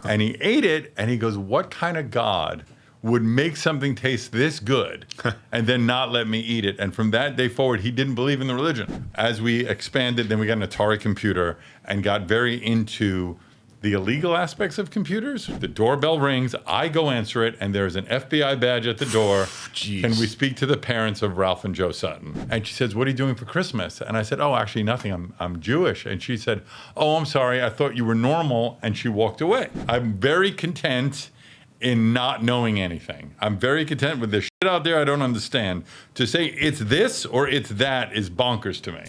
And he ate it, and he goes, what kind of God would make something taste this good and then not let me eat it? And from that day forward, he didn't believe in the religion. As we expanded, then we got an Atari computer and got very into the illegal aspects of computers. The doorbell rings, I go answer it, and there's an FBI badge at the door. Jeez. Can we speak to the parents of Ralph and Joe Sutton? And she says, what are you doing for Christmas? And I said, oh, actually nothing, I'm Jewish. And she said, oh, I'm sorry, I thought you were normal. And she walked away. I'm very content in not knowing anything. I'm very content with the shit out there I don't understand. To say it's this or it's that is bonkers to me.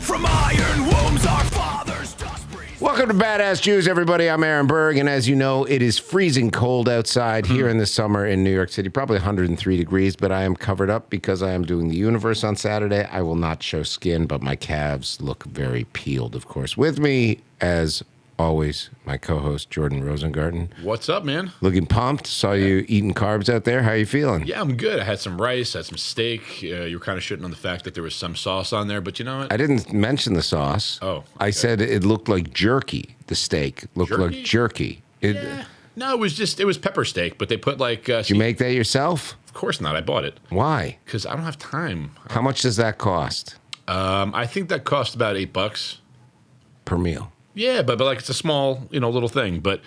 From iron wombs our fathers dust breeze. Welcome to Badass Jews, everybody. I'm Aaron Berg, and as you know, it is freezing cold outside here in the summer in New York City, probably 103 degrees, but I am covered up because I am doing the universe on Saturday. I will not show skin, but my calves look very peeled, of course. With me, as always, my co-host, Jordan Rosengarten. What's up, man? Looking pumped. Saw you eating carbs out there. How are you feeling? Yeah, I'm good. I had some rice, had some steak. You were kind of shitting on the fact that there was some sauce on there, but you know what? I didn't mention the sauce. Oh, okay. I said it looked like jerky. The steak looked like jerky. Yeah. No, it was pepper steak, but they put like... Did you make that yourself? Of course not. I bought it. Why? Because I don't have time. How much does that cost? I think that cost about $8 per meal. Yeah, but like it's a small, little thing. But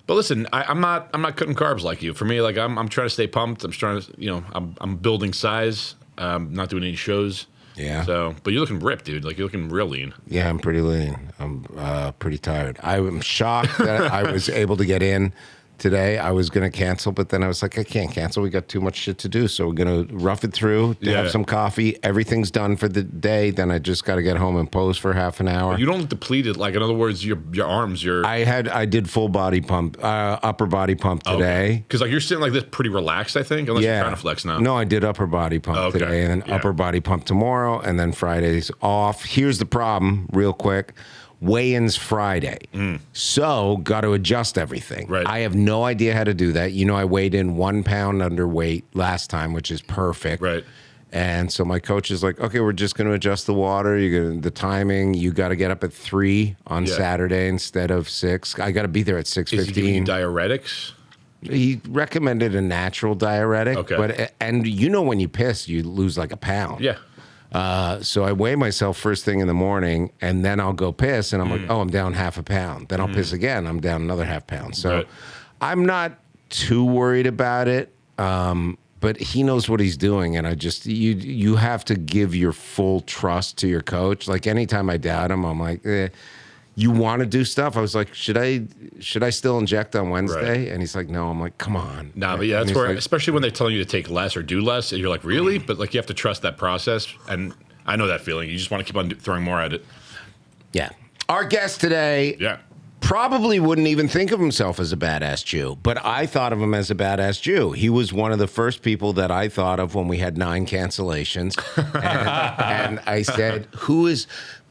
listen, I'm not cutting carbs like you. For me, like I'm trying to stay pumped. I'm trying to, I'm building size. Not doing any shows. Yeah. So, but you're looking ripped, dude. Like you're looking real lean. Yeah, I'm pretty lean. I'm pretty tired. I'm shocked that I was able to get in today. I was going to cancel, but then I was like, I can't cancel. We got too much shit to do. So we're going to rough it through, have some coffee. Everything's done for the day. Then I just got to get home and pose for half an hour. You don't look depleted. Like, in other words, your arms, I did full body pump, upper body pump today. Because like you're sitting like this pretty relaxed, I think, unless you're trying to flex now. No, I did upper body pump today and then upper body pump tomorrow and then Friday's off. Here's the problem, real quick. Weigh-ins Friday. So got to adjust everything. Right. I have no idea how to do that. I weighed in 1 pound underweight last time, which is perfect. Right. And so my coach is like, okay, we're just going to adjust the water. The timing. You got to get up at 3 on Saturday instead of 6. I got to be there at 6:15. Is he giving you diuretics? He recommended a natural diuretic. Okay. And when you piss, you lose like a pound. Yeah. So I weigh myself first thing in the morning, and then I'll go piss, and I'm like, oh, I'm down half a pound. Then I'll piss again, I'm down another half pound. So I'm not too worried about it, but he knows what he's doing, and I just you have to give your full trust to your coach. Like anytime I doubt him, I'm like, you want to do stuff? I was like, should I still inject on Wednesday? Right. And he's like, no. I'm like, come on. Nah, but yeah, that's where, especially when they're telling you to take less or do less, and you're like, really? But like, you have to trust that process. And I know that feeling. You just want to keep on throwing more at it. Yeah. Our guest today probably wouldn't even think of himself as a badass Jew, but I thought of him as a badass Jew. He was one of the first people that I thought of when we had 9 cancellations. And I said,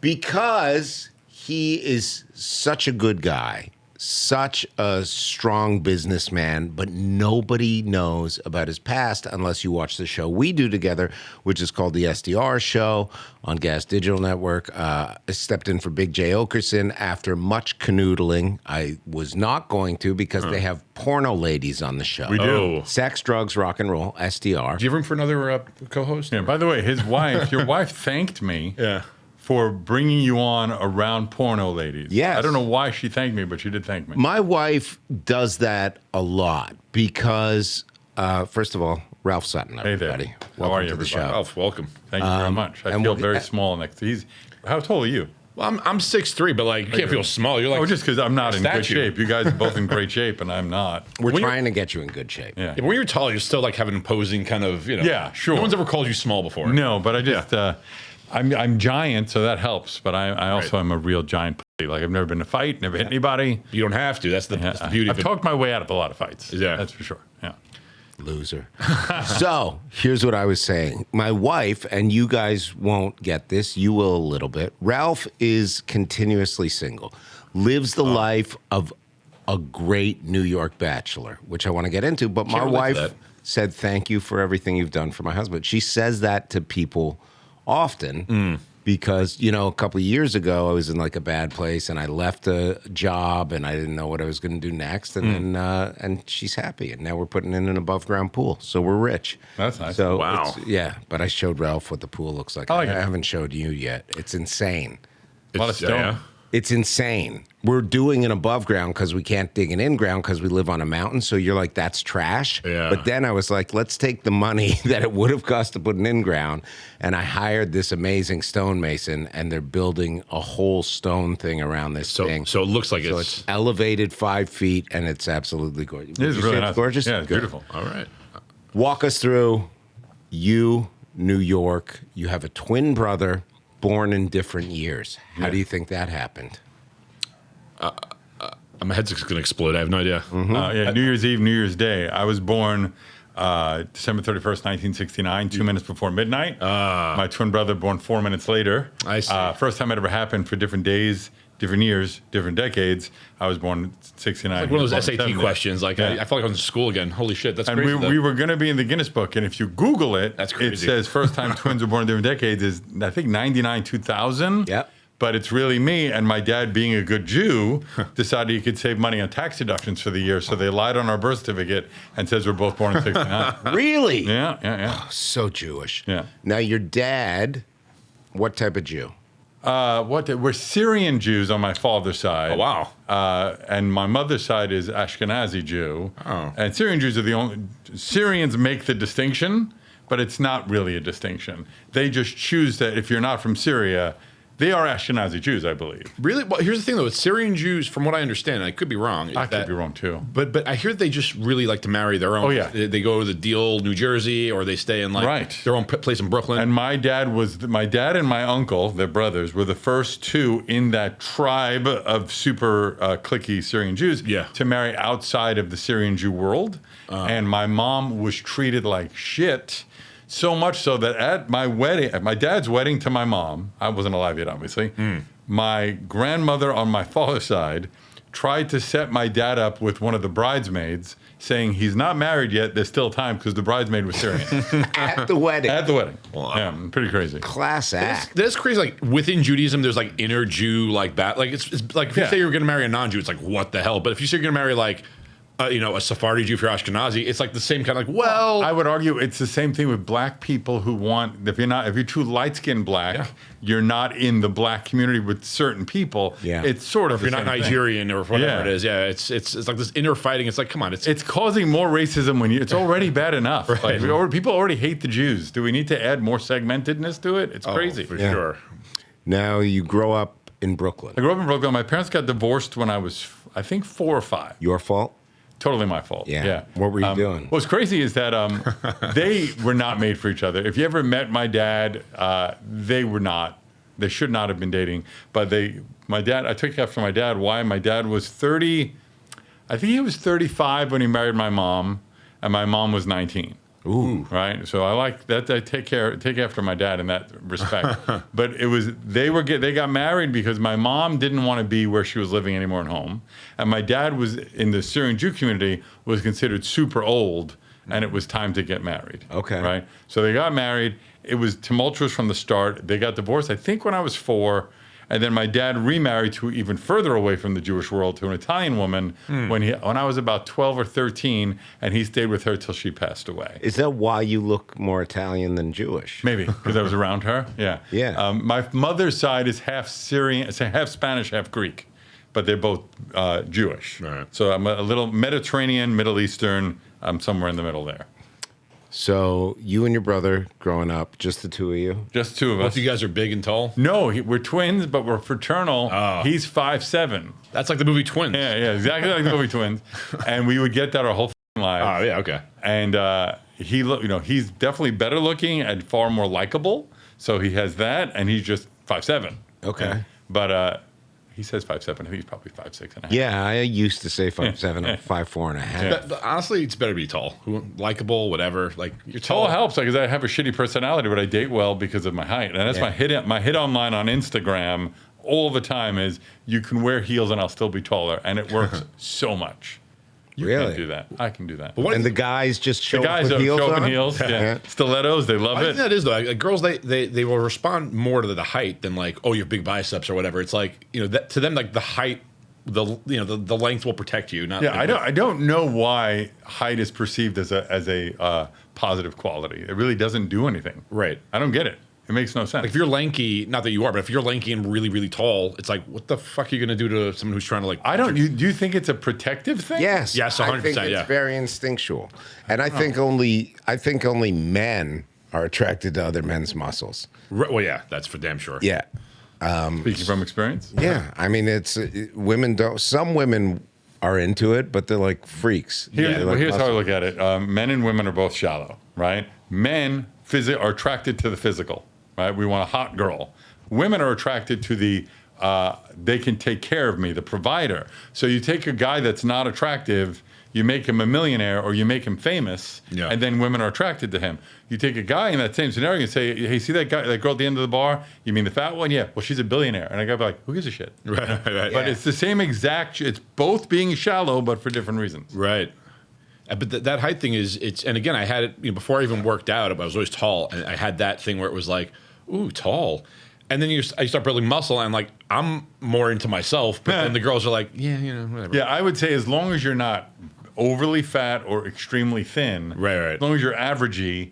because he is such a good guy, such a strong businessman, but nobody knows about his past unless you watch the show we do together, which is called the SDR Show on Gas Digital Network. I stepped in for Big J. Okerson after much canoodling. I was not going to because they have porno ladies on the show. We do. Sex, drugs, rock and roll, SDR. Do you have room for another co-host? Yeah, by the way, your wife thanked me for bringing you on around porno ladies. Yes. I don't know why she thanked me, but she did thank me. My wife does that a lot because, first of all, Ralph Sutton, everybody. Hey there. Welcome How are you, to the everybody? show. Ralph, welcome. Thank you very much. I feel very small next to how tall are you? Well, I'm 6'3", but like you can't feel small. You're like just because I'm not in good statue. shape. You guys are both in great shape, and I'm not. We're trying to get you in good shape. Yeah. But when you're tall, you're still like have an imposing kind of, Yeah, sure. No one's ever called you small before. No, but I just, I'm giant, so that helps. But I also am a real giant pussy. Like I've never been in a fight, never hit anybody. You don't have to. That's the beauty of I've it. talked my way out of a lot of fights. Yeah. That's for sure. Yeah. Loser. So here's what I was saying. My wife, and you guys won't get this, you will a little bit. Ralph is continuously single, lives the life of a great New York bachelor, which I want to get into. But my wife said, thank you for everything you've done for my husband. She says that to people often. because, you know, a couple of years ago, I was in like a bad place and I left a job and I didn't know what I was going to do next. And then, and she's happy. And now we're putting in an above ground pool. So we're rich. That's nice. So Wow. yeah. But I showed Ralph what the pool looks like. I like I it. haven't showed you yet. It's insane. A lot of stone. It's insane. We're doing an above ground because we can't dig an in ground because we live on a mountain. So you're like, that's trash. Yeah. But then I was like, let's take the money that it would have cost to put an in ground. And I hired this amazing stonemason, and they're building a whole stone thing around this thing. So it looks like So it's elevated 5 feet, and it's absolutely gorgeous. It is really nice. Gorgeous. Yeah, it's Good. beautiful. all right. Walk us through you, New York. You have a twin brother born in different years. How do you think that happened? My head's going to explode. I have no idea. Yeah, New Year's Eve, New Year's Day. I was born December 31st, 1969, 2 minutes before midnight. My twin brother born 4 minutes later. I see. First time it ever happened for different days, different years, different decades. I was born in 69. Like one of those born in SAT 70. questions. Like Yeah. I feel like I was in school again. Holy shit, that's And crazy. we were going to be in the Guinness Book. And if you Google it, That's it crazy. says first time twins were born in different decades is, I think, 99, 2000. Yep. But it's really me, and my dad, being a good Jew, decided he could save money on tax deductions for the year. So they lied on our birth certificate and says we're both born in 69. Really? Yeah. So Jewish. Yeah. Now, your dad, what type of Jew? We're Syrian Jews on my father's side. Oh, wow. And my mother's side is Ashkenazi Jew. Oh. And Syrian Jews are the only. Syrians make the distinction, but it's not really a distinction. They just choose that if you're not from Syria, they are Ashkenazi Jews, I believe. Really? Well, here's the thing, though. It's Syrian Jews, from what I understand, and I could be wrong. is I that- could be wrong too. But I hear they just really like to marry their own. Oh, yeah. They go to the Deal, New Jersey, or they stay in like Right. their own place in Brooklyn. And my dad and my uncle, their brothers, were the first two in that tribe of super cliquey Syrian Jews Yeah. to marry outside of the Syrian Jew world. And my mom was treated like shit. So much so that at my wedding, at my dad's wedding to my mom, I wasn't alive yet, obviously. My grandmother on my father's side tried to set my dad up with one of the bridesmaids, saying he's not married yet. There's still time because the bridesmaid was Syrian At the wedding. at the wedding. Wow. Yeah, pretty crazy. Class act. That's crazy. Like within Judaism, there's like inner Jew, like that. Like it's like if you Yeah. say you're going to marry a non-Jew, it's like what the hell. But if you say you're going to marry like, a Sephardi Jew if you're Ashkenazi, it's like the same kind of like. Well, I would argue it's the same thing with black people who want, if you're too light-skinned black, Yeah. you're not in the black community with certain people. Yeah. It's sort of if you're not the same thing. Nigerian or whatever Yeah. it is, yeah, it's like this inner fighting. It's like, come on, It's causing more racism when it's already bad enough. Like people already hate the Jews. Do we need to add more segmentedness to it? It's crazy. for Yeah. sure. Now, you grow up in Brooklyn. I grew up in Brooklyn. My parents got divorced when I was, I think, 4 or 5. Your fault? Totally my fault. Yeah. What were you doing? What's crazy is that they were not made for each other. If you ever met my dad, they were not. They should not have been dating. But I took after my dad. Why? My dad was 30. I think he was 35 when he married my mom, and my mom was 19. Ooh. Right. So I like that. I take after my dad in that respect. But they got married because my mom didn't want to be where she was living anymore at home, and my dad was in the Syrian Jew community was considered super old, and it was time to get married. Okay. Right. So they got married. It was tumultuous from the start. They got divorced, I think, when I was 4. And then my dad remarried to even further away from the Jewish world to an Italian woman when I was about 12 or 13, and he stayed with her till she passed away. Is that why you look more Italian than Jewish? Maybe because I was around her. Yeah. Yeah. My mother's side is half Syrian, half Spanish, half Greek, but they're both Jewish. Right. So I'm a little Mediterranean, Middle Eastern. I'm somewhere in the middle there. So you and your brother growing up, just the two of you? Just 2 of Both us. of you guys are big and tall. No, we're twins, but we're fraternal. Oh. He's 5'7". That's like the movie Twins. Yeah, exactly like the movie Twins. And we would get that our whole lives. Oh yeah. Okay. And he's definitely better looking and far more likable. So he has that, and he's just 5'7". Okay. But he says 5'7". I think he's probably 5'6.5". Yeah, I used to say 5'7", 5'4.5". But honestly, it's better to be tall, likable, whatever. Like you're tall. Tall helps because I have a shitty personality, but I date well because of my height, and that's Yeah. my hit online on Instagram all the time is you can wear heels and I'll still be taller, and it works so much. You Really? can do that. I can do that. And the guys just show The guys up with heels show up in on? heels. Yeah. Yeah. Stilettos, they love I think it. that is though. Like, girls, they will respond more to the height than like, oh, you have big biceps or whatever. It's like, you know, that to them, like the height, the length will protect you. Not Yeah, I don't know why height is perceived as a positive quality. It really doesn't do anything. Right. I don't get it. It makes no sense. Like if you're lanky, not that you are, but if you're lanky and really, really tall, it's like, what the fuck are you gonna do to someone who's trying to like? I don't. Do you think it's a protective thing? Yes. Yes, I 100%, think it's yeah. very instinctual. And I think only men are attracted to other men's muscles. Well, yeah, that's for damn sure. Yeah. Speaking from experience. Yeah. I mean, it's women don't. Some women are into it, but they're like freaks. They like Here's how I muscle. look at it. Men and women are both shallow, right? Men are attracted to the physical, right? We want a hot girl. Women are attracted to the they can take care of me, the provider. So you take a guy that's not attractive, you make him a millionaire or you make him famous, Yeah. and then women are attracted to him. You take a guy in that same scenario and say, hey, see that girl at the end of the bar? You mean the fat one? Yeah. Well, she's a billionaire. And a guy would be like, who gives a shit? Right. But it's the same exact, it's both being shallow, but for different reasons. Right. But that height thing and again, I had it, before I even worked out, I was always tall, and I had that thing where it was like, ooh, tall. And then I start building muscle, and like, I'm more into myself, but then the girls are like, yeah, whatever. Yeah, I would say as long as you're not overly fat or extremely thin, Right. as long as you're averagey,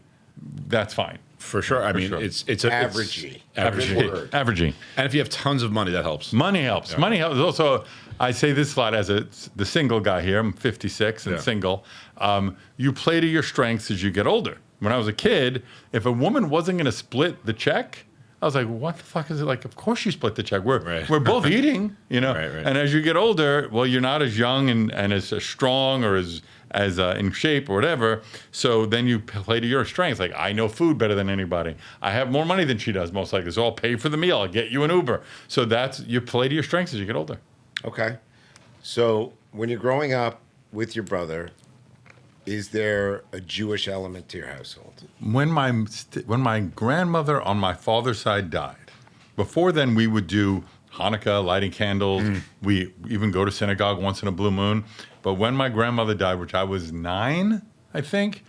that's fine. For sure. I mean, sure. it's Averagey. averagey. Word. Averaging. And if you have tons of money, that helps. Money helps. Money helps. Also, I say this a lot as the single guy here. I'm 56 and Yeah. single. You play to your strengths as you get older. When I was a kid, if a woman wasn't going to split the check, I was like, what the fuck is it like? Of course you split the check. We're both eating, Right. And as you get older, well, you're not as young and as strong or as in shape or whatever. So then you play to your strengths. Like, I know food better than anybody. I have more money than she does, most likely. So I'll pay for the meal. I'll get you an Uber. So you play to your strengths as you get older. Okay. So when you're growing up with your brother, is there a Jewish element to your household? When my grandmother on my father's side died, before then we would do Hanukkah, lighting candles. We even go to synagogue once in a blue moon. But when my grandmother died, which I was 9, I think,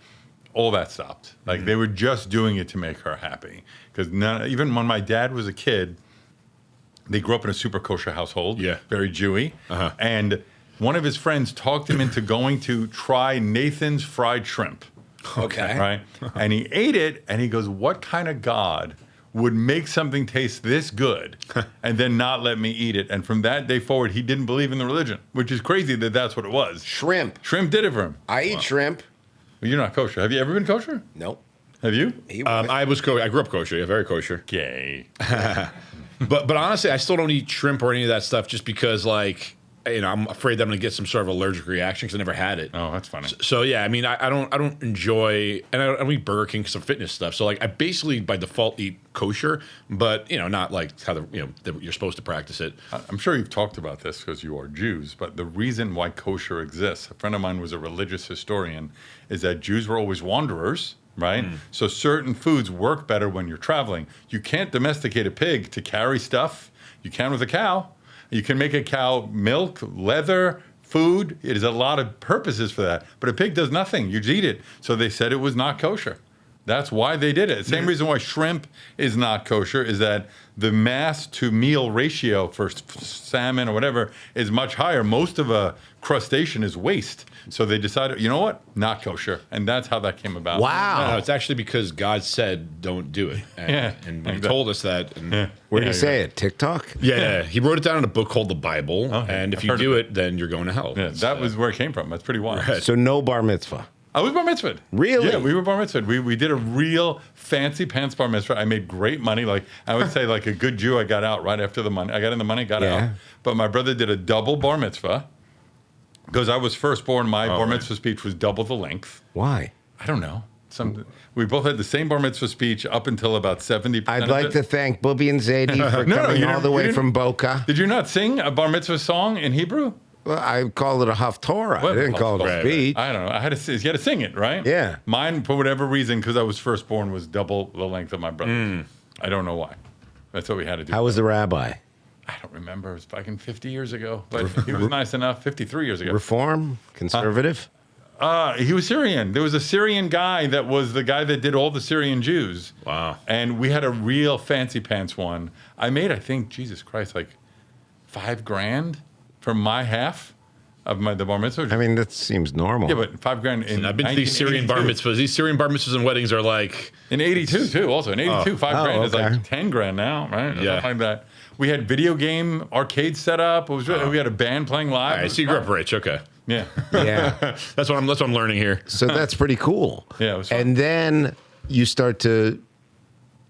all that stopped. Like they were just doing it to make her happy. Because even when my dad was a kid, they grew up in a super kosher household, very Jewy, and one of his friends talked him into going to try Nathan's fried shrimp. Okay. Right? And he ate it, and he goes, what kind of God would make something taste this good and then not let me eat it? And from that day forward, he didn't believe in the religion, which is crazy that that's what it was. Shrimp. Shrimp did it for him. I eat shrimp. Well, you're not kosher. Have you ever been kosher? Nope. Have you? I grew up kosher, very kosher. Gay. But honestly, I still don't eat shrimp or any of that stuff just because, like, I'm afraid that I'm gonna get some sort of allergic reaction because I never had it. Oh, that's funny. So yeah, I mean, I don't enjoy, and I don't eat Burger King because of fitness stuff. So like, I basically by default eat kosher, but not like how you're supposed to practice it. I'm sure you've talked about this because you are Jews, but the reason why kosher exists, a friend of mine was a religious historian, is that Jews were always wanderers, right? So certain foods work better when you're traveling. You can't domesticate a pig to carry stuff. You can with a cow. You can make a cow milk, leather, food. It is a lot of purposes for that. But a pig does nothing. You just eat it. So they said it was not kosher. That's why they did it. Same reason why shrimp is not kosher is that the mass to meal ratio for salmon or whatever is much higher. Most of a crustacean is waste. So they decided, you know what? Not kosher. And that's how that came about. Wow. No, it's actually because God said don't do it. And when he told us that. And, Where do you say it? TikTok? Yeah, he wrote it down in a book called the Bible. And if I've you heard do of it, then you're going to hell. Yeah, that was where it came from. That's pretty wild. So no bar mitzvah. I was bar mitzvahed. Really? Yeah, we were bar mitzvahed. We did a real fancy pants bar mitzvah. I made great money. Like I would say, like a good Jew, I got out right after the money. I got in the money, got out. But my brother did a double bar mitzvah because I was firstborn. My bar mitzvah speech was double the length. Why? I don't know. We both had the same bar mitzvah speech up until about 70%. I'd like to thank Bubby and Zadie for coming all the way from Boca. Did you not sing a bar mitzvah song in Hebrew? Well, I called it a Haftorah. I didn't call it a speech. I don't know. You had to sing it, right? Yeah. Mine, for whatever reason, because I was firstborn, was double the length of my brother. I don't know why. That's what we had to do. How was the rabbi? I don't remember. It was fucking 50 years ago, but he was nice enough. 53 years ago. Reform? Conservative? He was Syrian. There was a Syrian guy that was the guy that did all the Syrian Jews. Wow. And we had a real fancy pants one. I made, I think, Jesus Christ, like $5,000 for my half of the bar mitzvah. I mean, that seems normal. Yeah, but $5,000 in I've been to these Syrian bar 1982. mitzvahs. These Syrian bar mitzvahs and weddings are like In 82 too, also. In 82, $5,000 is okay. like $10,000 now, right? Yeah. Something like that. We had video game arcade set up. It was we had a band playing live. all right, so you grew up rich. Okay. Yeah. Yeah. That's what I'm learning here. So that's pretty cool. Yeah, it was fun. And then you start to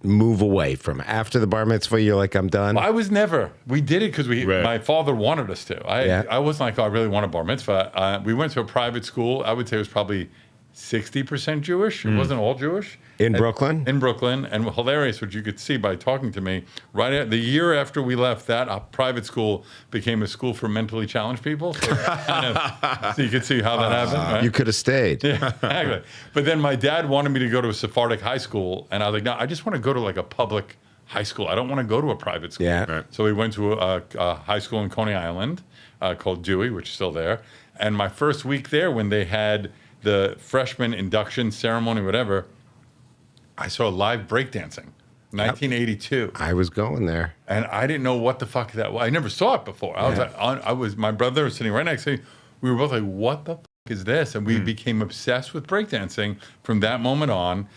move away from after the bar mitzvah. You're like, I'm done. I was never. We did it because Right. my father wanted us to. I wasn't like, oh, I really want a bar mitzvah. We went to a private school. I would say it was probably 60% Jewish. It wasn't all Jewish. In Brooklyn? In Brooklyn. And hilarious, which you could see by talking to me, the year after we left that, a private school became a school for mentally challenged people. So, so you could see how that happened. Right? You could have stayed. Yeah, exactly. But then my dad wanted me to go to a Sephardic high school, and I was like, no, I just want to go to like a public high school. I don't want to go to a private school. Yeah. Right. So we went to a high school in Coney Island called Dewey, which is still there. And my first week there, when they had the freshman induction ceremony, whatever, I saw live breakdancing, 1982. I was going there. And I didn't know what the fuck that was. I never saw it before. I was my brother was sitting right next to me. We were both like, what the fuck is this? And we became obsessed with breakdancing from that moment on.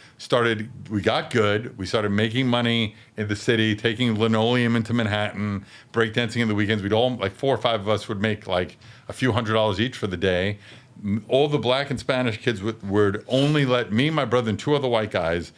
We got good. We started making money in the city, taking linoleum into Manhattan, breakdancing in the weekends. We'd all, like 4 or 5 of us would make like a few $100s each for the day. All the black and Spanish kids would only let me, my brother, and 2 other white guys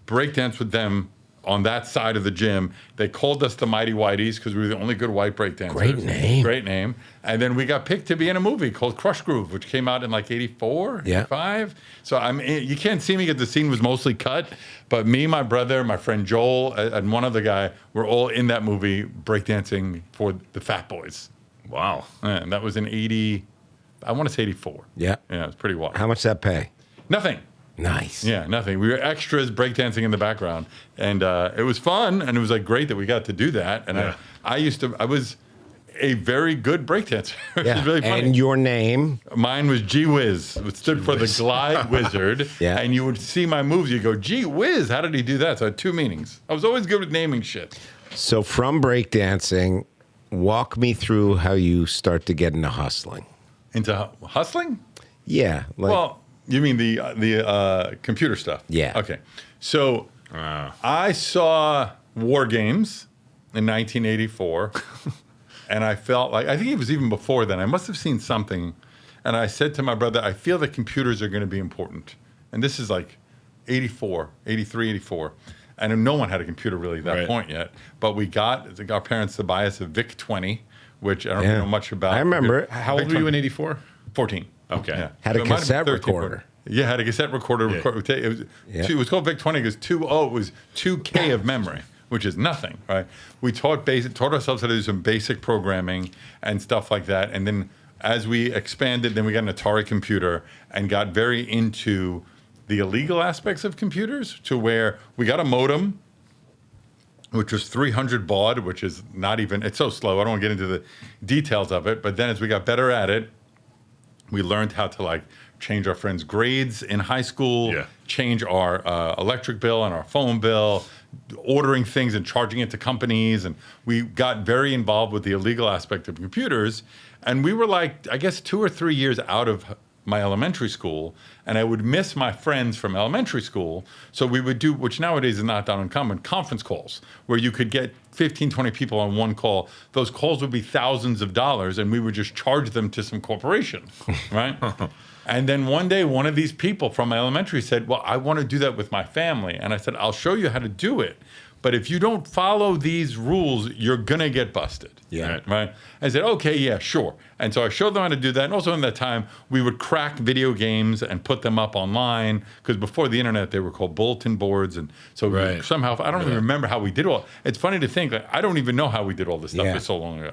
breakdance with them on that side of the gym. They called us the Mighty Whiteys because we were the only good white breakdancers. Great name. Great name. And then we got picked to be in a movie called Crush Groove, which came out in like 84, Yeah. 85. So you can't see me because the scene was mostly cut, but me, my brother, my friend Joel, and one other guy were all in that movie breakdancing for the Fat Boys. Wow. And that was in 80, I want to say 84. Yeah. Yeah, it was pretty wild. How much that pay? Nothing. Nice. Yeah, nothing. We were extras breakdancing in the background. And it was fun, and it was like great that we got to do that. And Yeah. I was a very good breakdancer. It Yeah. was really funny. And your name? Mine was Gee Whiz. It stood for the Glide Wizard. Yeah. And you would see my moves. You go, Gee Whiz, how did he do that? So I had 2 meanings. I was always good with naming shit. So from breakdancing, walk me through how you start to get into hustling. Into hustling? Yeah. Like, Well, you mean the computer stuff? Yeah. Okay. So I saw War Games in 1984, and I felt like, I think it was even before then, I must have seen something, and I said to my brother, I feel that computers are going to be important. And this is like 84, 83, 84. And no one had a computer really at that Right. point yet. But we got our parents to buy us a VIC-20, which I don't know much about. I remember it. How old were you in 84? 14. Okay. Yeah. Had a So it might have been cassette 13, recorder. Yeah, had a cassette recorder. Yeah. It was called VIC-20 because it was 2K of memory, which is nothing, right? We taught ourselves how to do some basic programming and stuff like that. And then as we expanded, then we got an Atari computer and got very into the illegal aspects of computers to where we got a modem, which was 300 baud, which is not even, it's so slow. I don't want to get into the details of it. But then as we got better at it, we learned how to like change our friends' grades in high school, Yeah. change our electric bill and our phone bill, ordering things and charging it to companies. And we got very involved with the illegal aspect of computers. And we were like, I guess 2 or 3 years out of my elementary school, and I would miss my friends from elementary school. So we would do, which nowadays is not that uncommon, conference calls, where you could get 15, 20 people on one call. Those calls would be thousands of dollars, and we would just charge them to some corporation, right? And then one day, one of these people from my elementary said, well, I want to do that with my family. And I said, I'll show you how to do it. But if you don't follow these rules, you're going to get busted. Yeah. Right? I said, okay, yeah, sure. And so I showed them how to do that. And also in that time, we would crack video games and put them up online. Because before the internet, they were called bulletin boards. And so Right. somehow, I don't even remember how we did all. It's funny to think, like, I don't even know how we did all this stuff. Yeah. It's so long ago.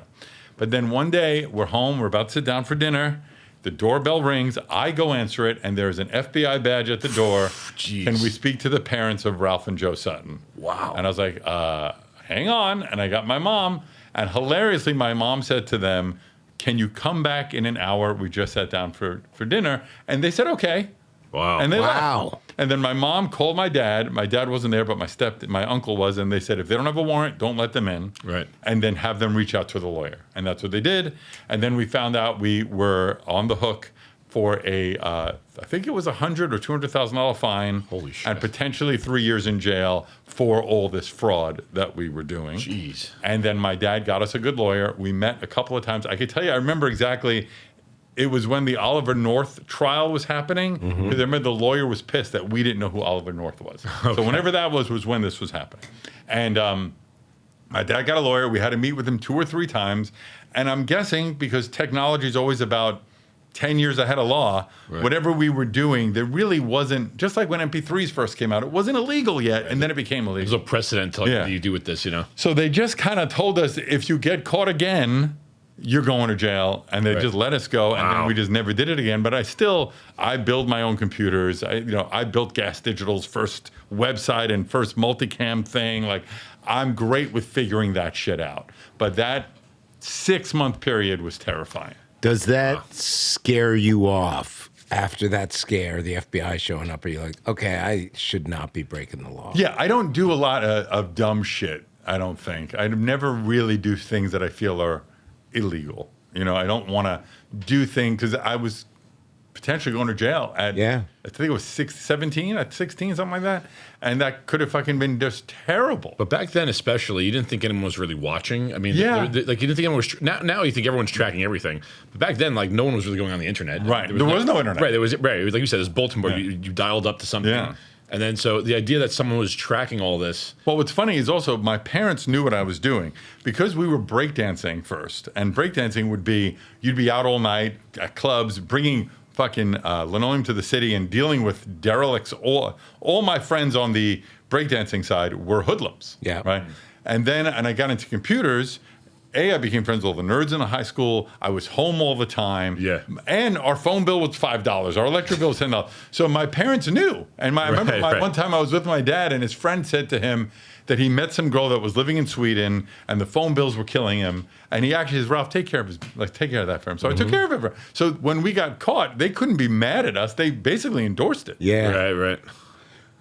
But then one day, we're home, we're about to sit down for dinner. The doorbell rings. I go answer it, and there's an FBI badge at the door. Jeez. Can we speak to the parents of Ralph and Joe Sutton? Wow. And I was like, hang on. And I got my mom, And hilariously, my mom said to them, "Can you come back in an hour? We just sat down for dinner." And they said, "Okay." Wow. And they Wow. left. And then my mom called my dad. My dad wasn't there, but my uncle was. And they said, if they don't have a warrant, don't let them in. Right. And then have them reach out to the lawyer. And that's what they did. And then we found out we were on the hook for I think it was $100,000 or $200,000 fine. Holy shit. And potentially 3 years in jail for all this fraud that we were doing. Jeez. And then my dad got us a good lawyer. We met a couple of times. I could tell you, I remember exactly. It was when the Oliver North trial was happening. Because I remember the lawyer was pissed that we didn't know who Oliver North was. So whenever that was when this was happening. And my dad got a lawyer. We had to meet with him 2 or 3 times. And I'm guessing because technology is always about 10 years ahead of law, whatever we were doing, there really wasn't, just like when MP3s first came out, it wasn't illegal yet, and then it became illegal. There's no precedent to what do you do with this, you know? So they just kind of told us, if you get caught again, you're going to jail, and they just let us go, and then we just never did it again. But I build my own computers. I built Gas Digital's first website and first multicam thing. Like, I'm great with figuring that shit out. But that 6-month period was terrifying. Does that scare you off after that scare, the FBI showing up? Are you like, okay, I should not be breaking the law? Yeah, I don't do a lot of dumb shit, I don't think. I never really do things that I feel are illegal. I don't want to do things because I was potentially going to jail at, I think it was 17, at 16, something like that. And that could have fucking been just terrible. But back then, especially, you didn't think anyone was really watching. I mean, Yeah. like you didn't think anyone was. Now you think everyone's tracking everything. But back then, like no one was really going on the internet. Right. There was no internet. Right. It was like you said, this bulletin board. Yeah. You dialed up to something. Yeah. And then so the idea that someone was tracking all this. Well, what's funny is also my parents knew what I was doing because we were breakdancing first. And breakdancing would be, you'd be out all night at clubs, bringing fucking linoleum to the city and dealing with derelicts. All my friends on the breakdancing side were hoodlums. Yeah. Right. And I got into computers. I became friends with all the nerds in the high school. I was home all the time. Yeah. And our phone bill was $5. Our electric bill was $10. So my parents knew. And I remember one time I was with my dad and his friend said to him that he met some girl that was living in Sweden and the phone bills were killing him. And he actually says, Ralph, take care of that for him. So I took care of it for him. So when we got caught, they couldn't be mad at us. They basically endorsed it. Yeah. Right.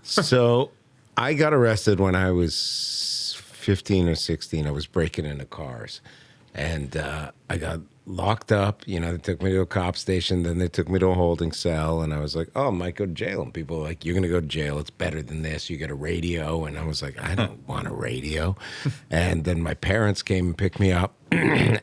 So I got arrested when I was 15 or 16. I was breaking into cars. And I got locked up. They took me to a cop station. Then they took me to a holding cell. And I was like, oh, I might go to jail. And people were like, you're going to go to jail. It's better than this. You get a radio. And I was like, I don't want a radio. And then my parents came and picked me up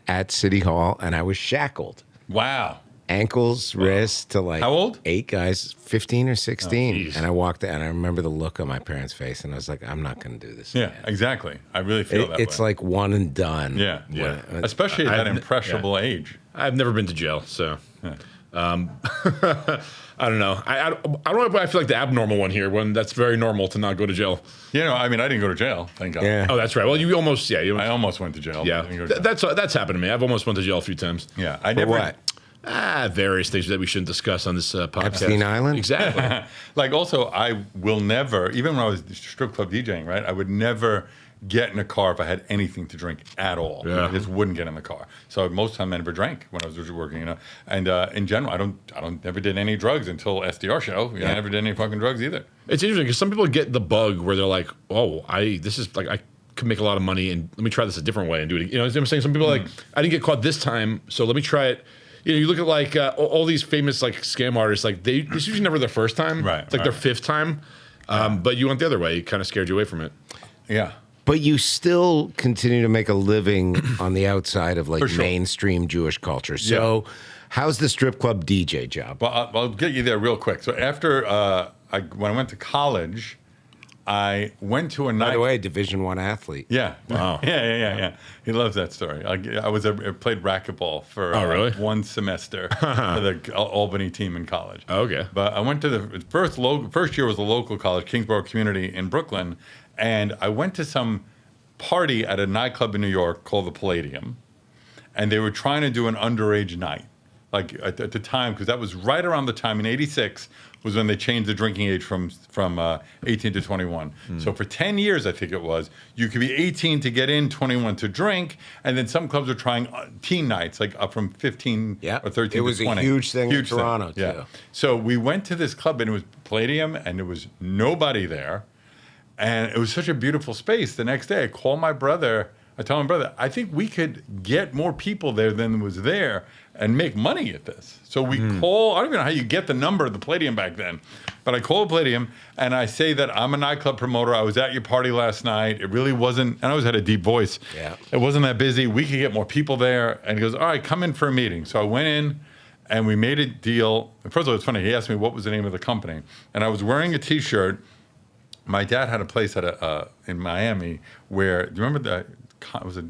at City Hall. And I was shackled. Wow. Ankles, wrists to like How old? 8 guys, 15 or 16. geez. And I walked out and I remember the look on my parents' face. And I was like, I'm not going to do this Yeah, again. exactly. I really feel that It's way. like one and done. Yeah. When- Especially at that impressionable age. I've never been to jail, so. I don't know. I don't know if I feel like the abnormal one here, when that's very normal to not go to jail. I didn't go to jail, thank God. Yeah. Oh, that's right. Well, you almost, I almost went to jail. yeah. I didn't go to jail. That's happened to me. I've almost went to jail a few times. Yeah, I For never. what? Various things that we shouldn't discuss on this podcast. Epstein Island? Exactly. Like also, I will never, even when I was strip club DJing, right? I would never get in a car if I had anything to drink at all. Yeah. I just wouldn't get in the car. So most of the time I never drank when I was working, And in general, I never did any drugs until SDR Show. I never did any fucking drugs either. It's interesting because some people get the bug where they're like, oh, this is like, I could make a lot of money and let me try this a different way and do it. You know what I'm saying? Some people are like, I didn't get caught this time, so let me try it. You look at like all these famous like scam artists, like it's usually never their first time. Right, It's like their 5th time. But you went the other way. It kind of scared you away from it. Yeah. But you still continue to make a living on the outside of like For sure. mainstream Jewish culture. So how's the strip club DJ job? Well, I'll get you there real quick. So after, when I went to college, I went to a night. By the way, Division I athlete. Yeah. Wow. Yeah. He loves that story. I played racquetball for really? 1 semester for the Albany team in college. Oh, okay. But I went to the first year was a local college, Kingsborough Community in Brooklyn, and I went to some party at a nightclub in New York called the Palladium, and they were trying to do an underage night. like at the time, because that was right around the time in '86 was when they changed the drinking age from 18 to 21. So for 10 years, I think it was, you could be 18 to get in, 21 to drink, and then some clubs are trying teen nights, like up from 15 or 13 It was to 20. a huge thing in Toronto, too. So we went to this club, and it was Palladium, and there was nobody there. And it was such a beautiful space. The next day, I called my brother. I told my brother, I think we could get more people there than was there and make money at this. So we call, I don't even know how you get the number of the Palladium back then, but I call Palladium and I say that I'm a nightclub promoter. I was at your party last night. It really wasn't, and I always had a deep voice. Yeah. It wasn't that busy. We could get more people there. And he goes, all right, come in for a meeting. So I went in and we made a deal. First of all, it's funny. He asked me what was the name of the company. And I was wearing a T-shirt. My dad had a place at in Miami where, do you remember it was a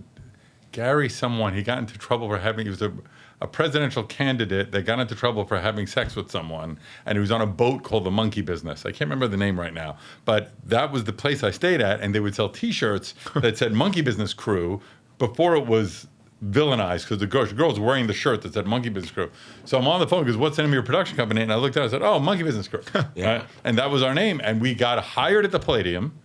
Gary someone, he got into trouble for having, he was a presidential candidate that got into trouble for having sex with someone, and he was on a boat called the Monkey Business. I can't remember the name right now, but that was the place I stayed at, and they would sell T-shirts that said Monkey Business Crew before it was villainized, because the girls were wearing the shirt that said Monkey Business Crew. So I'm on the phone because what's the name of your production company? And I looked at it and I said, oh, Monkey Business Crew. Right? And that was our name. And we got hired at the Palladium,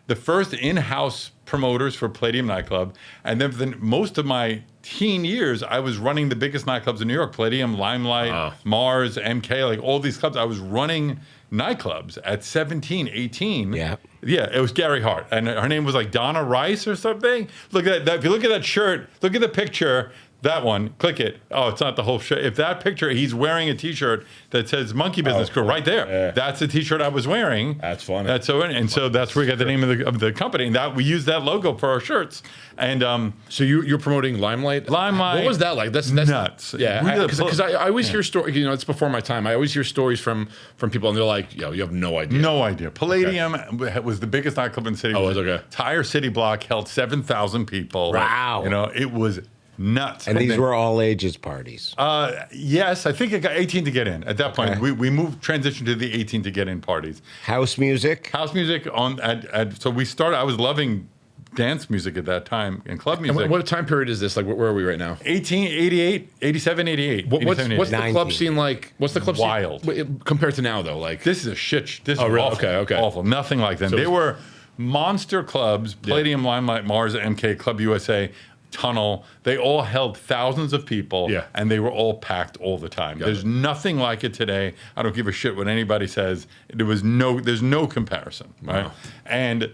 the first in-house promoters for Palladium nightclub. And then for most of my teen years, I was running the biggest nightclubs in New York, Palladium, Limelight, Mars, MK, like all these clubs. I was running nightclubs at 17, 18. Yeah. Yeah, it was Gary Hart. And her name was like Donna Rice or something. Look at that. If you look at that shirt, look at the picture. That one, click it. Oh, it's not the whole shirt. If that picture, he's wearing a T-shirt that says Monkey Business Crew right there. Yeah. That's the T-shirt I was wearing. That's funny. That's so, and so that's where we got the name of the company. And that we used that logo for our shirts. And So you're promoting Limelight? Limelight. What was that like? That's nuts. Yeah, because I always hear stories. You know, it's before my time. I always hear stories from people, and they're like, "Yo, you have no idea." No idea. Palladium was the biggest nightclub in the city. Oh, it was okay. Entire city block held 7,000 people. Wow. You know, it was nuts. And these then, were all ages parties. yes, I think it got 18 to get in. At that point, we transitioned to the 18 to get in parties. House music. House music so we started. I was loving dance music at that time and club music. And what time period is this? Like, where are we right now? 88, 87, 88. What's 87, the 90. club scene like? What's the club Wild. scene compared to now, though? Like, This is a shit. This is really? awful. Okay. Awful. Nothing like them. So They were monster clubs. Palladium, Limelight, Mars, MK, Club USA, Tunnel. They all held thousands of people. Yeah. And they were all packed all the time. There's nothing like it today. I don't give a shit what anybody says. There's no comparison. Right. Wow. And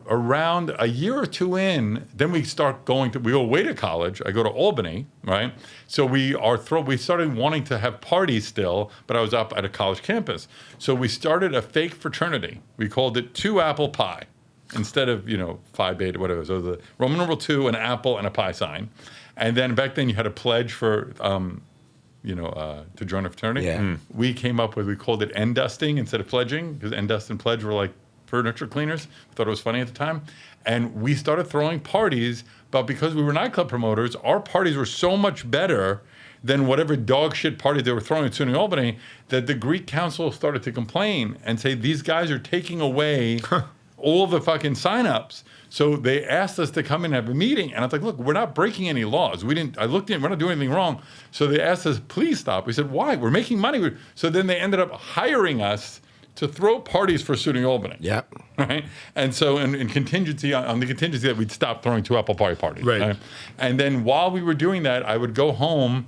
around a year or two in, then we go away to college. I go to Albany, right? So we started wanting to have parties still, but I was up at a college campus. So we started a fake fraternity. We called it 2 Apple Pie instead of, Phi Beta, whatever. So the Roman numeral 2, an apple, and a pi sign. And then back then you had a pledge for, to join a fraternity. Yeah. We came up with, we called it end dusting instead of pledging, because end dust and pledge were like furniture cleaners. I thought it was funny at the time. And we started throwing parties, but because we were nightclub promoters, our parties were so much better than whatever dog shit parties they were throwing at SUNY Albany that the Greek Council started to complain and say, these guys are taking away all the fucking signups. So they asked us to come in and have a meeting. And I was like, look, we're not breaking any laws. We're not doing anything wrong. So they asked us, please stop. We said, why? We're making money. So then they ended up hiring us to throw parties for SUNY Albany. Yeah. Right. And so in contingency, on the contingency that we'd stop throwing 2 Apple Pie parties. Right. And then while we were doing that, I would go home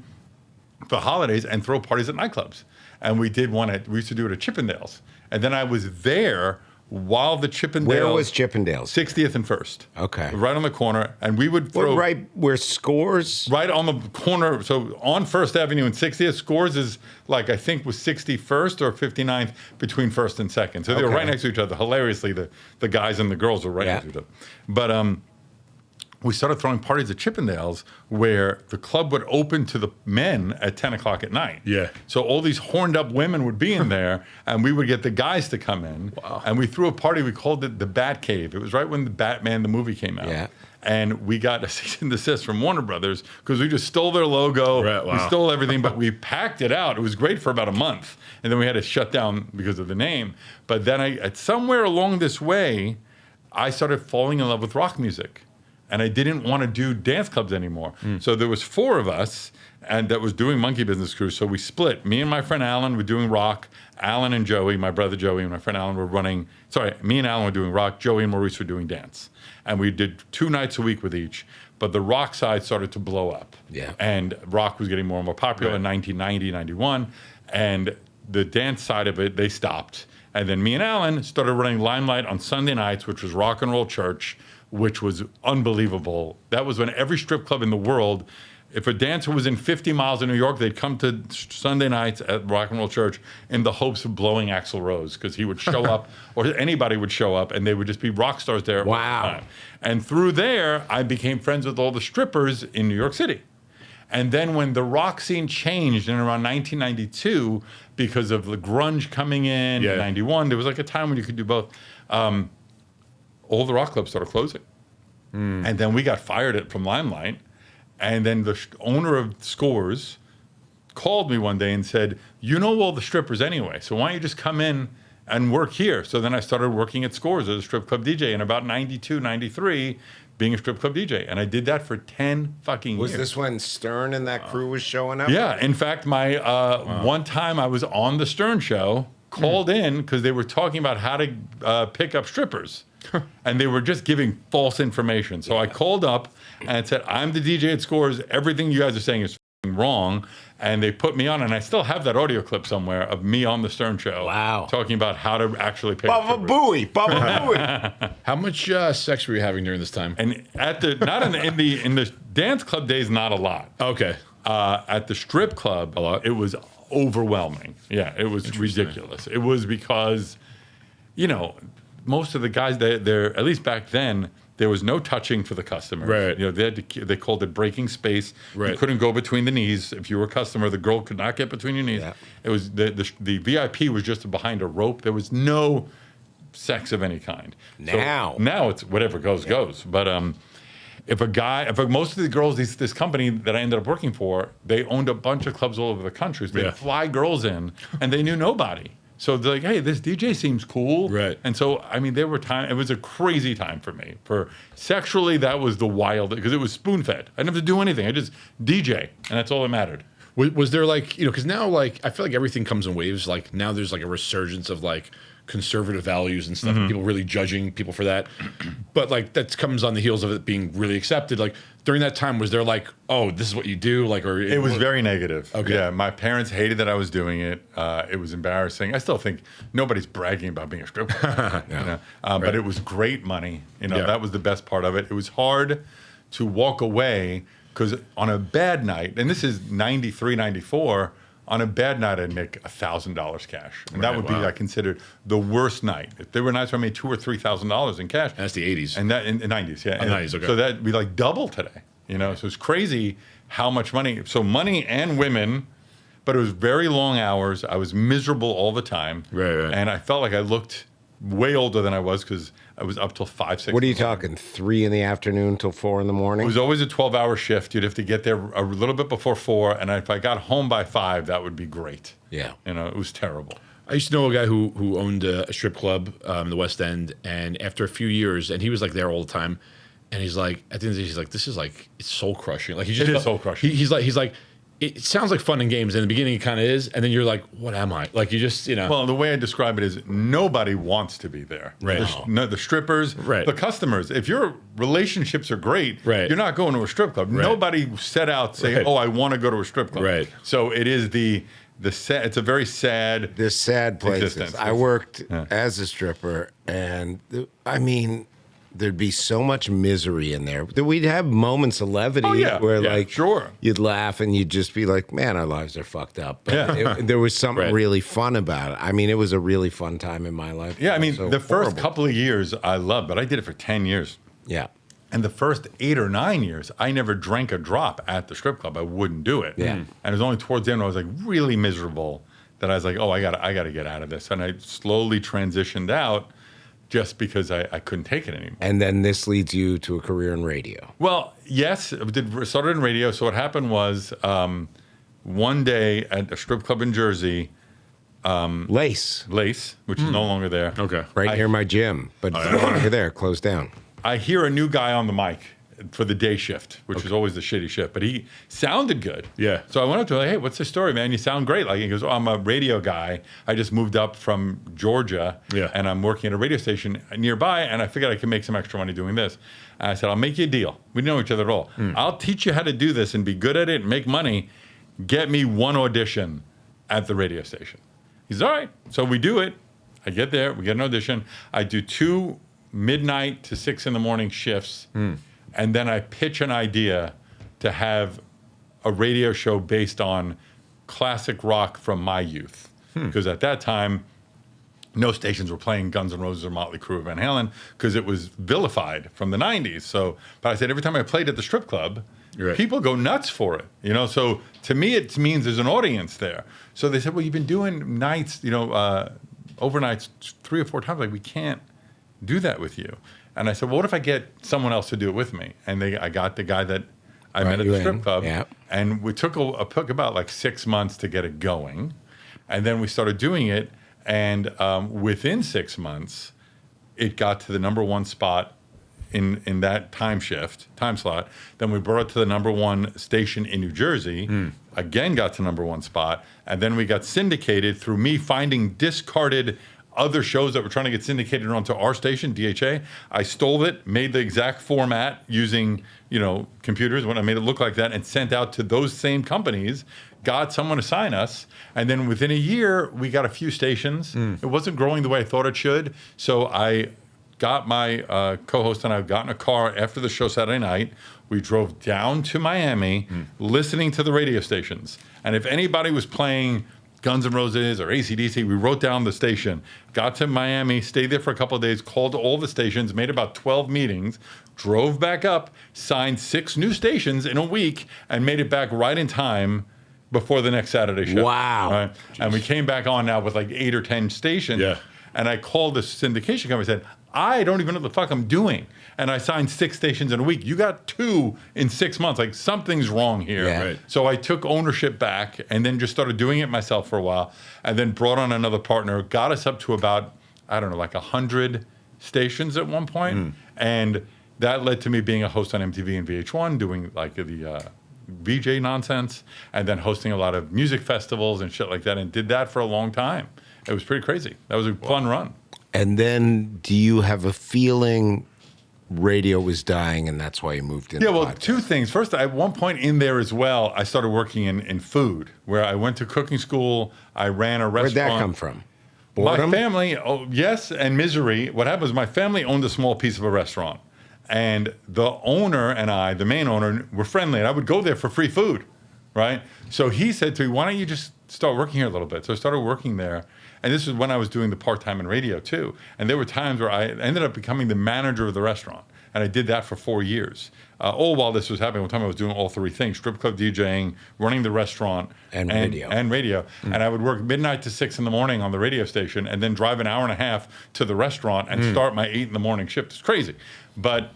for holidays and throw parties at nightclubs. And we used to do it at Chippendales. And then I was there while the Chippendales. Where was Chippendales? 60th and 1st. Okay. Right on the corner. And we would throw. Right where Scores? Right on the corner. So on 1st Avenue and 60th, Scores is like, I think was 61st or 59th between 1st and 2nd. So they were right next to each other. Hilariously, the guys and the girls were right next to each other. But we started throwing parties at Chippendales where the club would open to the men at 10 o'clock at night. Yeah. So all these horned up women would be in there and we would get the guys to come in. Wow. And we threw a party, we called it the Bat Cave. It was right when the Batman, the movie came out. Yeah. And we got a cease and desist from Warner Brothers because we just stole their logo. Right, wow. We stole everything, but we packed it out. It was great for about a month. And then we had to shut down because of the name. But then somewhere along this way, I started falling in love with rock music. and I didn't want to do dance clubs anymore. So there was 4 of us, and that was doing Monkey Business Cruise. So we split. Me and my friend Alan were doing rock. Alan and Joey, my brother Joey and my friend Alan were running. Sorry, me and Alan were doing rock. Joey and Maurice were doing dance. And we did 2 nights a week with each. But the rock side started to blow up. Yeah. And rock was getting more and more popular in 1990, 91. And the dance side of it, they stopped. And then me and Alan started running Limelight on Sunday nights, which was Rock and Roll Church, which was unbelievable. That was when every strip club in the world, if a dancer was in 50 miles of New York, they'd come to Sunday nights at Rock and Roll Church in the hopes of blowing Axl Rose, because he would show up, or anybody would show up, and they would just be rock stars there. Wow. All the time. And through there, I became friends with all the strippers in New York City. And then when the rock scene changed in around 1992, because of the grunge coming in, 91, there was like a time when you could do both. All the rock clubs started closing. And then we got fired from Limelight. And then the owner of Scores called me one day and said, you know all the strippers anyway, so why don't you just come in and work here? So then I started working at Scores as a strip club DJ in about 92, 93, being a strip club DJ. And I did that for 10 fucking years. Was this when Stern and that crew was showing up? Yeah. In fact, my one time I was on the Stern Show, called in because they were talking about how to pick up strippers. And they were just giving false information. So I called up and said, I'm the DJ at Scores. Everything you guys are saying is wrong. And they put me on, and I still have that audio clip somewhere of me on the Stern Show. Wow. Talking about how to actually pick up Baba strippers. Booey, Baba Booey. How much sex were you having during this time? And at the not in the dance club days, not a lot. Okay. At the strip club, A lot? it was overwhelming. Yeah, it was ridiculous. It was because, most of the guys they're at least back then, there was no touching for the customer. Right. They called it breaking space. Right. You couldn't go between the knees. If you were a customer, the girl could not get between your knees. Yeah. It was the VIP was just behind a rope. There was no sex of any kind. Now it's whatever goes. But most of the girls, this company that I ended up working for, they owned a bunch of clubs all over the country. So they'd fly girls in, and they knew nobody. So they're like, hey, this DJ seems cool. Right. And so, it was a crazy time for me. For sexually, that was the wild, because it was spoon fed. I didn't have to do anything. I just DJ, and that's all that mattered. Was there because now I feel like everything comes in waves. Like now there's like a resurgence of like conservative values and stuff, and people really judging people for that. But like that comes on the heels of it being really accepted. Like during that time, was there like, oh, this is what you do? Like, or It was very negative. Okay. Yeah, my parents hated that I was doing it. It was embarrassing. I still think nobody's bragging about being a stripper. But it was great money. That was the best part of it. It was hard to walk away because on a bad night, and this is 93, 94, on a bad night, I'd make $1,000 cash, and that would be I considered the worst night. If there were nights where I made $2,000 or $3,000 in cash, And that's the 80s. and that in the 90s, yeah, Oh, 90s, okay. So that'd be like double today, So it's crazy how much money. So money and women, but it was very long hours. I was miserable all the time, Right. And I felt like I looked way older than I was because I was up till 5, 6. What are you talking? 3 in the afternoon till 4 in the morning? It was always a 12-hour shift. You'd have to get there a little bit before 4, and if I got home by 5, that would be great. Yeah. It was terrible. I used to know a guy who owned a strip club in the West End, and after a few years, and he was like there all the time, and he's like, at the end of the day, he's like, this is like, it's soul crushing. Like he just It is soul crushing. He's like, it sounds like fun and games. In the beginning, it kind of is, and then you're like, what am I? Like you just, Well, the way I describe it is nobody wants to be there. Right. The strippers, Right. the customers. If your relationships are great, Right. you're not going to a strip club. Right. Nobody set out saying, Right. oh, I want to go to a strip club. Right. So it is it's a very sad. This sad places. Existence. I worked as a stripper, and there'd be so much misery in there. We'd have moments of levity where sure. you'd laugh and you'd just be like, man, our lives are fucked up. But there was something Right. really fun about it. It was a really fun time in my life. Yeah, Also the first horrible. couple of years I loved, but I did it for 10 years. Yeah. And the first 8 or 9 years, I never drank a drop at the strip club. I wouldn't do it. Yeah. And it was only towards the end when I was like really miserable that I was like, oh, I gotta get out of this. And I slowly transitioned out just because I couldn't take it anymore. And then this leads you to a career in radio. Well, yes, started in radio. So what happened was one day at a strip club in Jersey, Lace, which is no longer there. okay. right near my gym, but no longer there, closed down. I hear a new guy on the mic. for the day shift, which was always the shitty shift. But he sounded good. Yeah. So I went up to him, like, hey, what's the story, man? You sound great. Like, he goes, oh, I'm a radio guy. I just moved up from Georgia, and I'm working at a radio station nearby, and I figured I could make some extra money doing this. And I said, I'll make you a deal. We didn't know each other at all. I'll teach you how to do this and be good at it and make money. Get me one audition at the radio station. He's all right. So we do it. I get there. We get an audition. I do 2 midnight to 6 in the morning shifts. And then I pitch an idea to have a radio show based on classic rock from my youth. Because at that time, no stations were playing Guns N' Roses or Motley Crue or Van Halen because it was vilified from the 90s. So, but I said every time I played at the strip club, people go nuts for it. You know, so to me, it means there's an audience there. So they said, well, you've been doing nights, overnights 3 or 4 times. Like, we can't do that with you. And I said, well, what if I get someone else to do it with me? And I got the guy that I met at the strip club. And we took about like 6 months to get it going. And then we started doing it. And within 6 months, it got to the #1 spot in that time slot. Then we brought it to the #1 station in New Jersey. Again, got to #1 spot. And then we got syndicated through me finding discarded other shows that were trying to get syndicated onto our station, DHA. I stole it, made the exact format using, computers when I made it look like that, and sent out to those same companies, got someone to sign us. And then within a year, we got a few stations. It wasn't growing the way I thought it should. So I got my co-host and I got in a car after the show Saturday night. We drove down to Miami, listening to the radio stations. And if anybody was playing Guns N' Roses or AC/DC, we wrote down the station, got to Miami, stayed there for a couple of days, called all the stations, made about 12 meetings, drove back up, signed 6 new stations in a week, and made it back right in time before the next Saturday show. Wow. Right? And we came back on now with like 8 or 10 stations. Yeah. And I called the syndication company and said, I don't even know what the fuck I'm doing. And I signed 6 stations in a week. You got 2 in 6 months. Like, something's wrong here. Yeah. Right. So I took ownership back and then just started doing it myself for a while, and then brought on another partner, got us up to about, like 100 stations at one point. And that led to me being a host on MTV and VH1, doing like the VJ nonsense, and then hosting a lot of music festivals and shit like that, and did that for a long time. It was pretty crazy. That was a fun run. And then do you have a feeling radio was dying and that's why you moved into podcast? 2 things. First, at one point in there as well, I started working in food, where I went to cooking school. I ran a restaurant. Where'd that come from? Boredom? My family, yes, and misery. What happened was my family owned a small piece of a restaurant. And the owner and I, the main owner, were friendly. And I would go there for free food, right? So he said to me, why don't you just start working here a little bit? So I started working there. And this was when I was doing the part-time in radio, too. And there were times where I ended up becoming the manager of the restaurant. And I did that for 4 years. All while this was happening, one time I was doing all 3 things: strip club DJing, running the restaurant, and radio. And I would work midnight to 6 in the morning on the radio station, and then drive an hour and a half to the restaurant and start my 8 in the morning shift. It's crazy. But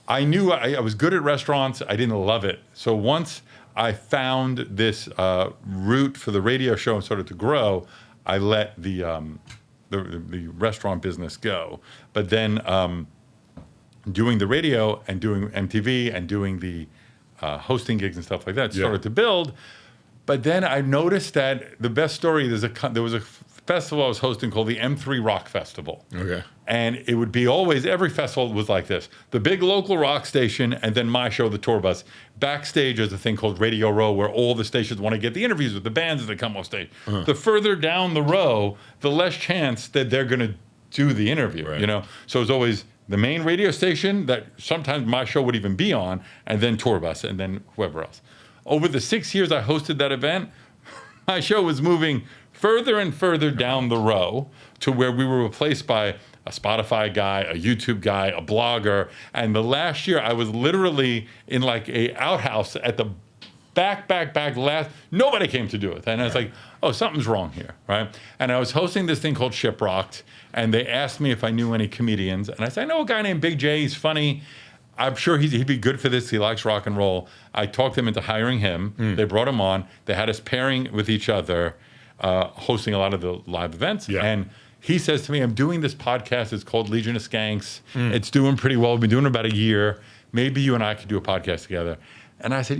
I knew I was good at restaurants. I didn't love it. So once I found this route for the radio show and started to grow, I let the restaurant business go. But then doing the radio and doing MTV and doing the hosting gigs and stuff like that started to build. But then I noticed that the best story, there was a festival I was hosting called the M3 Rock Festival. Okay. And it would be always, every festival was like this: the big local rock station, and then my show, the tour bus. Backstage is a thing called Radio Row, where all the stations want to get the interviews with the bands as they come off stage. The further down the row, the less chance that they're going to do the interview, So it's always the main radio station that sometimes my show would even be on, and then tour bus, and then whoever else. Over the 6 years I hosted that event, my show was moving further and further down the row to where we were replaced by a Spotify guy, a YouTube guy, a blogger. And the last year I was literally in like a outhouse at the back last. Nobody came to do it. And I was like, oh, something's wrong here, right? And I was hosting this thing called Shiprocked, and they asked me if I knew any comedians. And I said, I know a guy named Big J. He's funny. I'm sure he'd be good for this. He likes rock and roll. I talked them into hiring him. They brought him on. They had us pairing with each other, hosting a lot of the live events. Yeah. And he says to me, I'm doing this podcast. It's called Legion of Skanks. It's doing pretty well. We've been doing it about a year. maybe you and I could do a podcast together. And I said,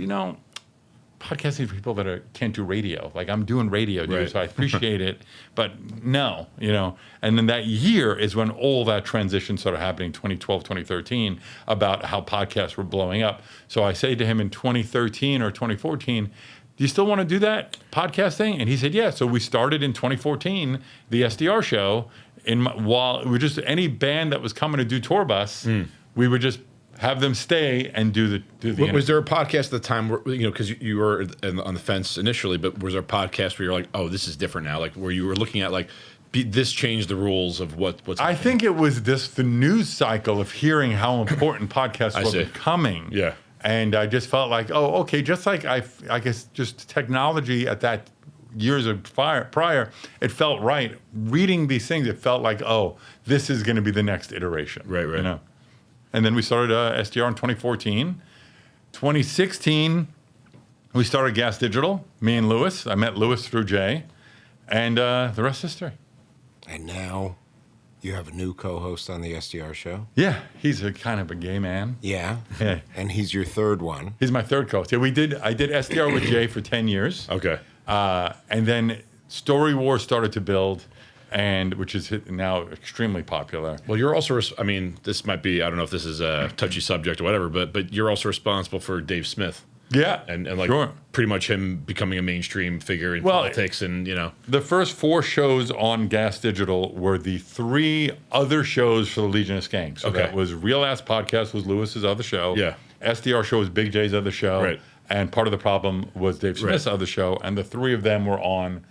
podcasting for people that can't do radio. Like, I'm doing radio, dude, Right. so I appreciate it. But no, And then that year is when all that transition started happening, 2012, 2013, about how podcasts were blowing up. So I say to him in 2013 or 2014, do you still want to do that podcasting? And he said, yeah. So we started in 2014, the SDR Show. While we were just any band that was coming to do tour bus, we would just have them stay and do the Was there a podcast at the time where, because you were on the fence initially, but was there a podcast where you're like, oh, this is different now? Like, where you were looking at, like, this changed the rules of what's I think it was the news cycle of hearing how important podcasts were becoming. Yeah. And I just felt like, oh, okay, just like I guess just technology at that years of prior, it felt right. Reading these things, it felt like, oh, this is going to be the next iteration. Right. And then we started SDR in 2014. 2016, we started Gas Digital, me and Lewis. I met Lewis through Jay. And the rest is history. And now you have a new co-host on the SDR Show. Yeah, he's a kind of a gay man. Yeah. Yeah. And he's your third one. He's my third co-host. Yeah, I did SDR with Jay for 10 years. Okay. And then Story Wars started to build, which is now extremely popular. Well, you're also, this might be, I don't know if this is a touchy subject or whatever, but you're also responsible for Dave Smith. Yeah, And like sure. pretty much him becoming a mainstream figure in politics and, The first 4 shows on Gas Digital were the 3 other shows for the Legion of Skanks. So that was Real Ass Podcast was Lewis's other show. Yeah. SDR Show was Big J's other show. Right. And part of the problem was Dave Smith's other show, and the 3 of them were on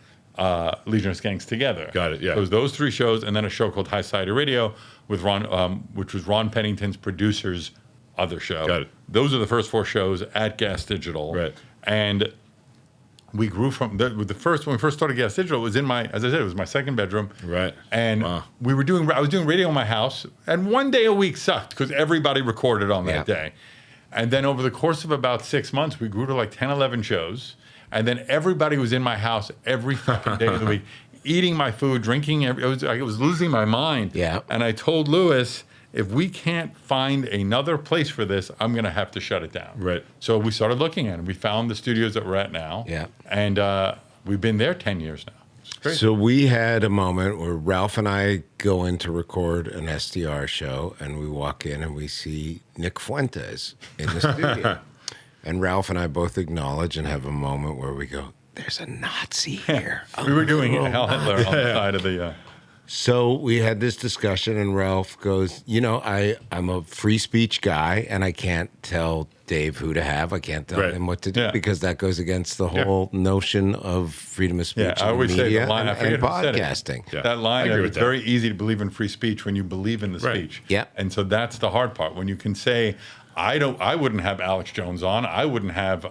Legion of Skanks together. Got it, yeah. So it was those 3 shows, and then a show called High Society Radio with Ron, which was Ron Pennington's producer's other show. Got it. Those are the first 4 shows at Gas Digital. Right. And we grew from when we first started Gas Digital, it was as I said, it was my second bedroom. Right. And Wow. I was doing radio in my house, and one day a week sucked because everybody recorded on that day. And then over the course of about 6 months, we grew to like 10, 11 shows. And then everybody was in my house every fucking day of the week, eating my food, drinking. I was losing my mind. Yeah. And I told Lewis, if we can't find another place for this, I'm going to have to shut it down. Right. So we started looking at it. We found the studios that we're at now. Yeah. And we've been there 10 years now. It's crazy. So we had a moment where Ralph and I go in to record an SDR show, and we walk in and we see Nick Fuentes in the studio. And Ralph and I both acknowledge and have a moment where we go, there's a Nazi here. We were doing Hell Hitler on the side of the... So we had this discussion, and Ralph goes, I'm a free speech guy, and I can't tell Dave who to have. I can't tell him what to do because that goes against the whole notion of freedom of speech I in always say media the line, I and forget who said it. podcasting. Yeah. That line, I agree with it's that. very easy to believe in free speech when you believe in the speech. Yeah. And so that's the hard part. When you can say, I wouldn't have Alex Jones on. I wouldn't have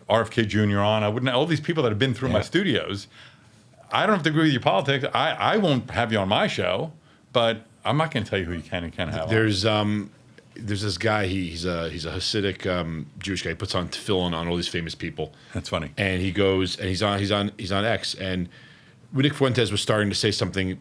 RFK Jr. on. I wouldn't have all these people that have been through my studios. I don't have to agree with your politics. I won't have you on my show, but I'm not going to tell you who you can and can't have on. There's this guy. He's a Hasidic Jewish guy. He puts on tefillin on all these famous people. That's funny. And he goes and he's on X. And Nick Fuentes was starting to say something.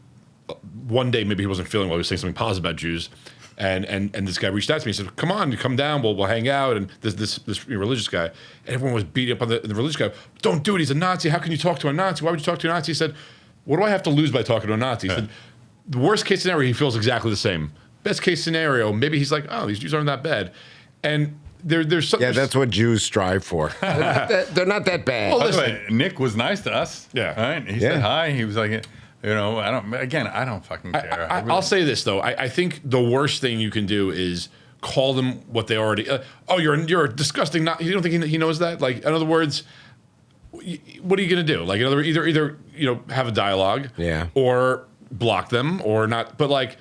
One day, maybe he wasn't feeling well. He was saying something positive about Jews. And this guy reached out to me and said, "Come on, come down. We'll hang out." And this religious guy, and everyone was beating up on the religious guy. "Don't do it. He's a Nazi. How can you talk to a Nazi? Why would you talk to a Nazi?" He said, "What do I have to lose by talking to a Nazi?" He said, "The worst case scenario, he feels exactly the same. Best case scenario, maybe he's like, oh, these Jews aren't that bad." And there's something. Yeah, that's what Jews strive for. They're not that bad. By the way, Nick was nice to us. Yeah. Right? He said hi. He was like, I don't fucking care. I'll say this though. I think the worst thing you can do is call them what they already. You're a disgusting. You don't think he knows that? Like, in other words, what are you going to do? Like, in other words, either have a dialogue, or block them, or not. But like,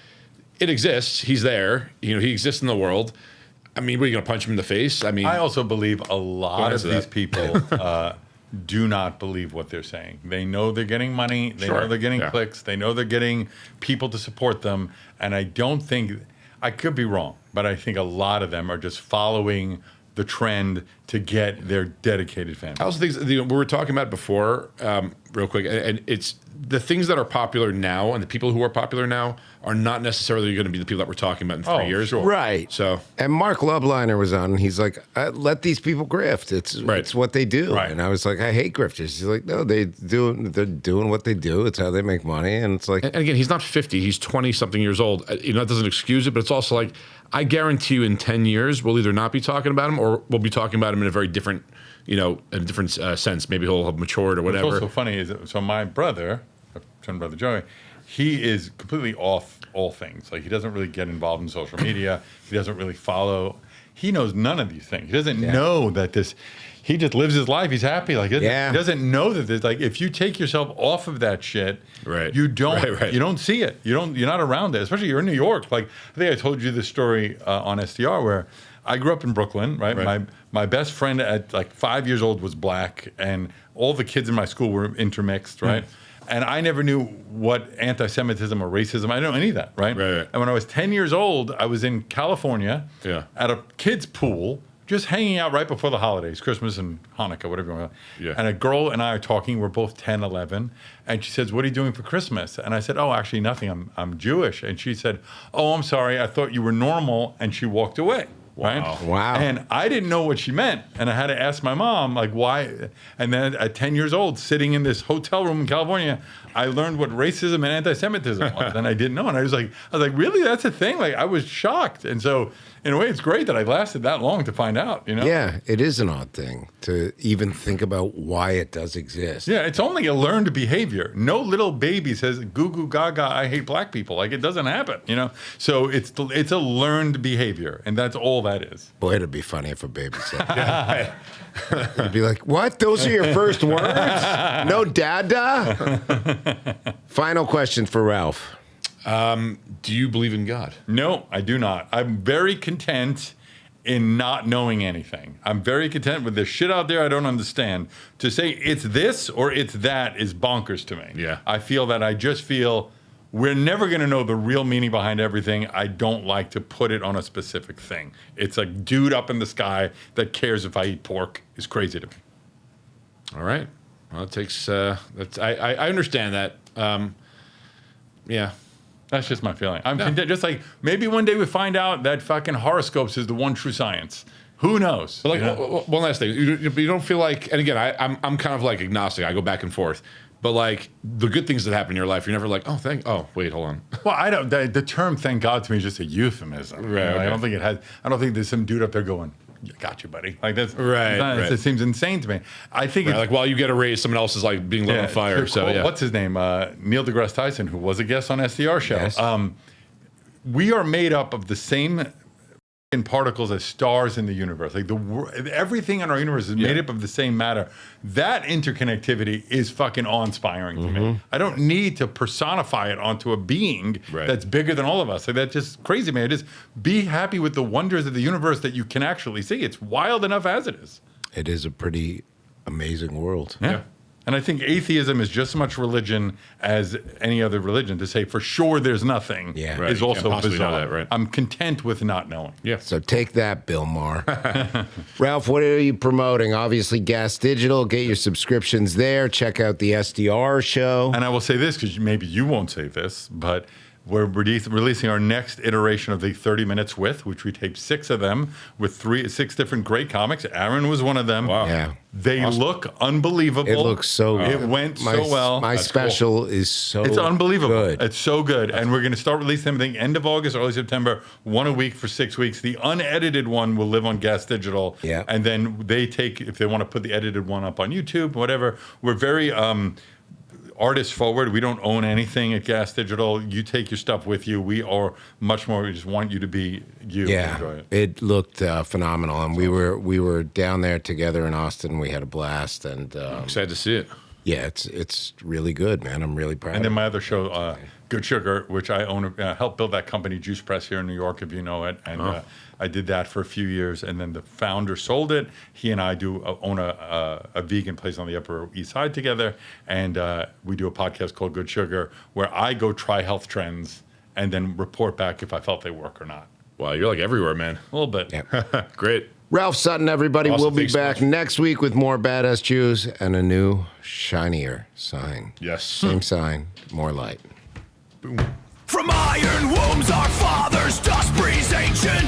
it exists. He's there. He exists in the world. I mean, what, are you going to punch him in the face? I mean, I also believe a lot of answer these that. people do not believe what they're saying. They know they're getting money. They know they're getting clicks. They know they're getting people to support them. And I don't think, I could be wrong, but I think a lot of them are just following the trend to get their dedicated fans. I also think we were talking about before, real quick, and it's the things that are popular now and the people who are popular now are not necessarily going to be the people that we're talking about in 3 years. Sure. Right. So, and Mark Lubliner was on, and he's like, "Let these people grift. It's what they do." Right. And I was like, "I hate grifters." He's like, "No, they're doing what they do. It's how they make money." And it's like, and again, he's not 50; he's 20-something years old. You know, that doesn't excuse it, but it's also like, I guarantee you, in 10 years, we'll either not be talking about him, or we'll be talking about him in a very different, in a different sense. Maybe he'll have matured or whatever. What's also funny is so my brother, twin brother Joey, he is completely off all things. Like he doesn't really get involved in social media. He doesn't really follow. He knows none of these things. He doesn't know that this. He just lives his life. He's happy. Like he doesn't know that there's like if you take yourself off of that shit, you don't you don't see it. You're not around it. Especially you're in New York. Like I think I told you this story on SDR where I grew up in Brooklyn. Right. My best friend at like 5 years old was black, and all the kids in my school were intermixed. Right. And I never knew what anti-Semitism or racism. I didn't know any of that, right? And when I was 10 years old, I was in California at a kid's pool, just hanging out right before the holidays, Christmas and Hanukkah, whatever you want. And a girl and I are talking. We're both 10, 11. And she says, "What are you doing for Christmas?" And I said, "Oh, actually nothing. I'm Jewish." And she said, "Oh, I'm sorry. I thought you were normal." And she walked away. Right? Wow. And I didn't know what she meant. And I had to ask my mom, like, why? And then at 10 years old, sitting in this hotel room in California, I learned what racism and anti-Semitism was. And I didn't know. And I was like, really? That's a thing? Like, I was shocked. And so, in a way, it's great that I lasted that long to find out, Yeah, it is an odd thing to even think about why it does exist. Yeah, it's only a learned behavior. No little baby says, "Goo goo gaga, I hate black people." Like, it doesn't happen, So it's a learned behavior, and that's all that is. Boy, it'd be funny if a baby said that. It'd be like, "What? Those are your first words? No dada?" Final question for Ralph. Do you believe in God? No, I do not. I'm very content in not knowing anything. I'm very content with the shit out there I don't understand. To say it's this or it's that is bonkers to me. Yeah. I feel that I just feel we're never going to know the real meaning behind everything. I don't like to put it on a specific thing. It's a dude up in the sky that cares if I eat pork is crazy to me. All right. Well, it takes. That's. I understand that. Yeah. That's just my feeling. I'm content. Just like maybe one day we find out that fucking horoscopes is the one true science. Who knows? But like one last thing, you don't feel like, and again, I'm kind of like agnostic. I go back and forth. But like the good things that happen in your life, you're never like, oh, wait, hold on. Well, I don't. The term "thank God" to me is just a euphemism. Right. I don't think it has. I don't think there's some dude up there going, "Got you, buddy." Like that's right. It seems insane to me. I think it's like while you get a raise, someone else is like being lit on fire. So what's his name? Neil deGrasse Tyson, who was a guest on SDR Show. Yes. We are made up of the same particles as stars in the universe. Like everything in our universe is made up of the same matter. That interconnectivity is fucking awe-inspiring to me. I don't need to personify it onto a being that's bigger than all of us. Like that's just crazy, man. Just be happy with the wonders of the universe that you can actually see. It's wild enough as it is. It is a pretty amazing world. Yeah. And I think atheism is just as much religion as any other religion. To say for sure there's nothing is also bizarre. That, right? I'm content with not knowing. Yeah. So take that, Bill Maher. Ralph, what are you promoting? Obviously, Gas Digital. Get your subscriptions there. Check out the SDR Show. And I will say this, because maybe you won't say this, but we're releasing our next iteration of the 30 Minutes With, which we taped 6 of them with 6 different great comics. Aaron was one of them. Wow. Yeah. They look unbelievable. It looks so good. It went so well. My special is so It's unbelievable. good. It's so good. And we're going to start releasing them, I think, end of August, early September, one a week for 6 weeks. The unedited one will live on Gas Digital. Yeah. And then they take, if they want to put the edited one up on YouTube, whatever. We're very artist forward. We don't own anything at Gas Digital. You take your stuff with you. We are much more. We just want you to be you. Yeah, and enjoy it. it looked phenomenal, and we were down there together in Austin. We had a blast, and Excited to see it. yeah, it's really good, man. I'm really proud. And then of my other show, Good Sugar, which I own, helped build that company, Juice Press, here in New York, if you know it. And I did that for a few years, and then the founder sold it. He and I own a vegan place on the Upper East Side together, and we do a podcast called Good Sugar, where I go try health trends and then report back if I felt they work or not. Wow, you're like everywhere, man. A little bit. Yeah. Great. Ralph Sutton, everybody. Awesome. We'll be Thanks so back much. next week with more Badass Jews and a new, shinier sign. Yes. Same sign, more light. From iron wombs our fathers dust breeze ancient